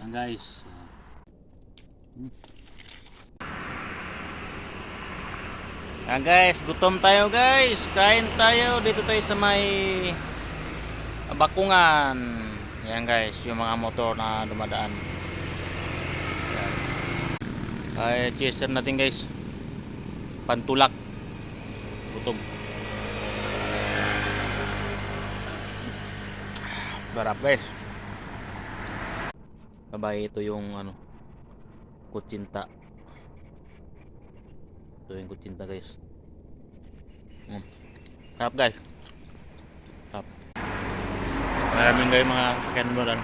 Yan guys. Yan guys, gutom tayo guys. Kain tayo. Dito tayo sa may bakungan. Yan guys, yung mga motor na dumadaan. Yan. Ay, chaser natin guys. Pantulak. Gutom. Sarap guys. Kabay ito yung ano, kutsinta. Ito yung kutsinta guys. Sarap guys. Sarap. Maraming guys mga sakyan mo lang.